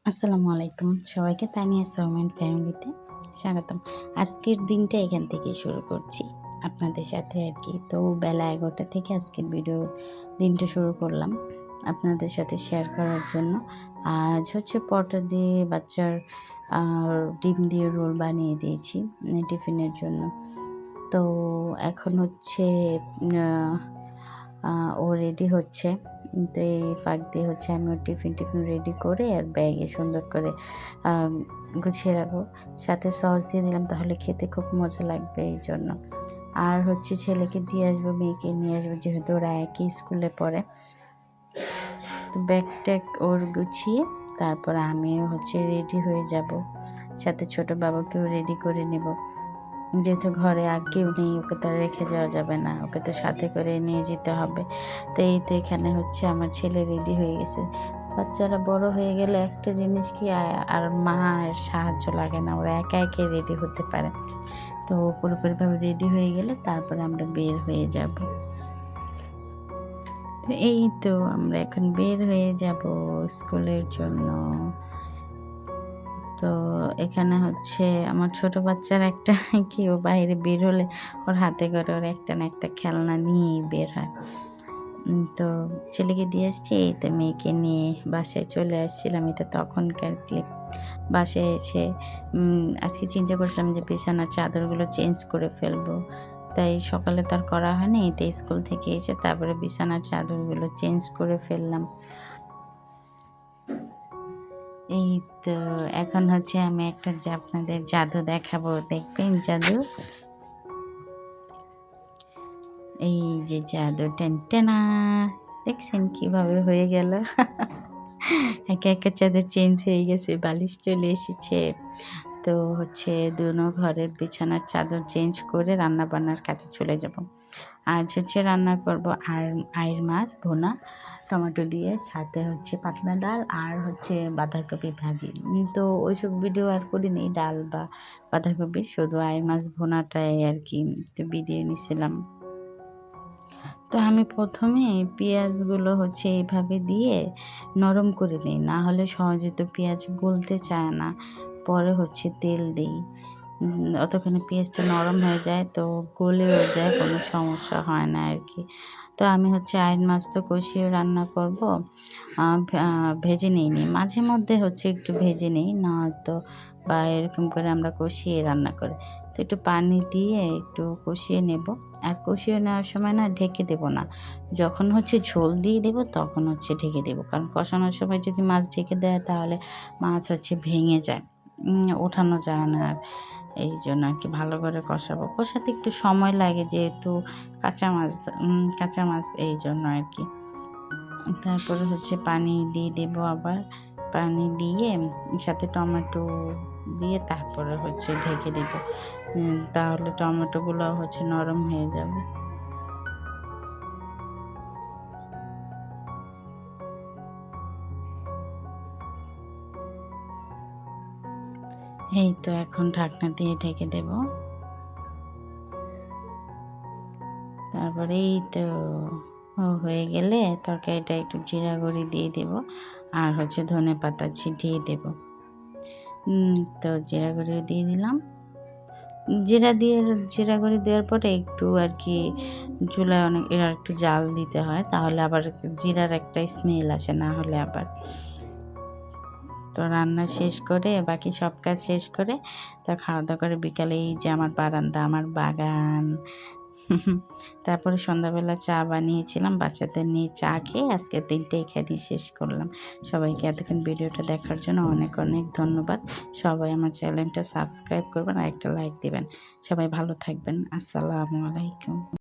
আসসালামু আলাইকুম সবাইকে তানিয়া সোমেন ফ্যামিলিতে স্বাগতম। আজকের দিনটা এখান থেকে শুরু করছি আপনাদের সাথে আর কি। তো বেলা 11টা থেকে আজকের দিনটা শুরু করলাম আপনাদের সাথে শেয়ার করার জন্য। আজ হচ্ছে পরোটা দিয়ে বাচ্চার ডিম দিয়ে রোল বানিয়ে দিয়েছি টিফিনের জন্য। তো এখন হচ্ছে ও রেডি হচ্ছে। তো এই ফাঁক দিয়ে হচ্ছে আমি ওর টিফিন রেডি করে আর ব্যাগে সুন্দর করে গুছিয়ে রাখবো। সাথে সস দিয়ে দিলাম, তাহলে খেতে খুব মজা লাগবে এই জন্য। আর হচ্ছে ছেলেকে দিয়ে আসবো, মেয়েকে নিয়ে আসবো, যেহেতু ওরা একই স্কুলে পড়ে। তো ব্যাগ ট্যাগ ওর গুছিয়ে তারপর আমিও হচ্ছে রেডি হয়ে যাব, সাথে ছোট বাবাকেও রেডি করে নেব। যেহেতু ঘরে আর কেউ নেই, ওকে তো রেখে যাওয়া যাবে না, ওকে তো সাথে করে নিয়ে যেতে হবে। তো এই তো এখানে হচ্ছে আমার ছেলে রেডি হয়ে গেছে। বাচ্চারা বড় হয়ে গেলে একটা জিনিস কি, আর মায়ের সাহায্য লাগে না, ওরা একা একা রেডি হতে পারে। তো পুরোপুরিভাবে রেডি হয়ে গেলে তারপরে আমরা বের হয়ে যাব। তো এই তো আমরা এখন বের হয়ে যাব স্কুলের জন্য। তো এখানে হচ্ছে আমার ছোট বাচ্চার একটা কি, ও বাইরে বের হলে ওর হাতে করে ওর একটা না একটা খেলনা নিয়েই বের হয়। তো ছেলেকে দিয়ে আসছি, এই তো মেয়েকে নিয়ে বাসায় চলে আসছিলাম। এটা তখনকার ক্লিপ। বাসায় এসে আজকে চিন্তা করছিলাম যে বিছানার চাদরগুলো চেঞ্জ করে ফেলবো, তাই সকালে তো আর করা হয়নি। তো স্কুল থেকে এসে তারপরে বিছানার চাদরগুলো চেঞ্জ করে ফেললাম। এই তো এখন হচ্ছে আমি একটা আপনাদের জাদু দেখাবো, দেখবেন জাদু। এই যে জাদু, টেনটেনা, দেখছেন কিভাবে হয়ে গেল। একা একা চাদর চেঞ্জ হয়ে গেছে, বালিশ চলে এসেছে। তো হচ্ছে দুনো ঘরের বিছানার চাদর চেঞ্জ করে রান্না বান্নার কাছে চলে যাব। আজ হচ্ছে রান্না করব আইর মাছ ভুনা টমেটো দিয়ে, সাথে হচ্ছে পাতলা ডাল আর হচ্ছে বাঁধাকপি ভাজি। তো ওইসব ভিডিও আর করিনি, ডাল বা বাঁধাকপি, শুধু আইর মাছ ভুনাটাই আর কি তো ভিডিও নিছিলাম। তো আমি প্রথমে পেঁয়াজগুলো হচ্ছে এইভাবে দিয়ে নরম করে নিই, না হলে সহজে তো পেঁয়াজ গলতে চায় না। পরে হচ্ছে তেল দিই, অতক্ষণে পেঁয়াজটা নরম হয়ে যায়, তো গলেও যায়, কোনো সমস্যা হয় না আর কি। তো আমি হচ্ছে আইন মাছ তো কষিয়ে রান্না করব, ভেজে নিইনি, মাঝে মধ্যে হচ্ছে একটু ভেজে নিই, না হয়তো বা এরকম করে আমরা কষিয়ে রান্না করি। তো একটু পানি দিয়ে একটু কষিয়ে নেব। আর কষিয়ে নেওয়ার সময় না ঢেকে দেব না, যখন হচ্ছে ঝোল দিয়ে দেব তখন হচ্ছে ঢেকে দেব, কারণ কষানোর সময় যদি মাছ ঢেকে দেয় তাহলে মাছ হচ্ছে ভেঙে যায়, ওঠানো যায় না। আর এই জন্য আর কি ভালো করে কষাবো, কষাতে একটু সময় লাগে যেহেতু কাঁচা মাছ এই জন্য আর কি। তারপরে হচ্ছে পানি দিয়ে দেবো, আবার পানি দিয়ে সাথে টমেটো দিয়ে তারপরে হচ্ছে ঢেকে দেব, তাহলে টমেটোগুলো হচ্ছে নরম হয়ে যাবে। এই তো এখন ঢাকনা দিয়ে ঢেকে দেব। তারপরে এই তো হয়ে গেলে তরকারিটা একটু জিরা গুঁড়ি দিয়ে দেব, আর হচ্ছে ধনে পাতা ছিটিয়ে দেব। তো জিরা গুঁড়িও দিয়ে দিলাম। জিরা গুঁড়ি দেওয়ার পরে একটু আর কি চুলায় এর একটু জাল দিতে হয়, তাহলে আবার জিরার একটা স্মেল আসে, না হলে আবার। তো রান্না শেষ করে বাকি সব কাজ শেষ করে তা খাওয়া দাওয়া করে বিকালে এই যে আমার বারান্দা, আমার বাগান। তারপরে সন্ধ্যাবেলা চা বানিয়েছিলাম, বাচ্চাদের নিয়ে চা খেয়ে আজকের দিনটা এখানেই শেষ করলাম। সবাইকে এতক্ষণ ভিডিওটা দেখার জন্য অনেক অনেক ধন্যবাদ। সবাই আমার চ্যানেলটা সাবস্ক্রাইব করবেন আর একটা লাইক দিবেন। সবাই ভালো থাকবেন। আসসালামু আলাইকুম।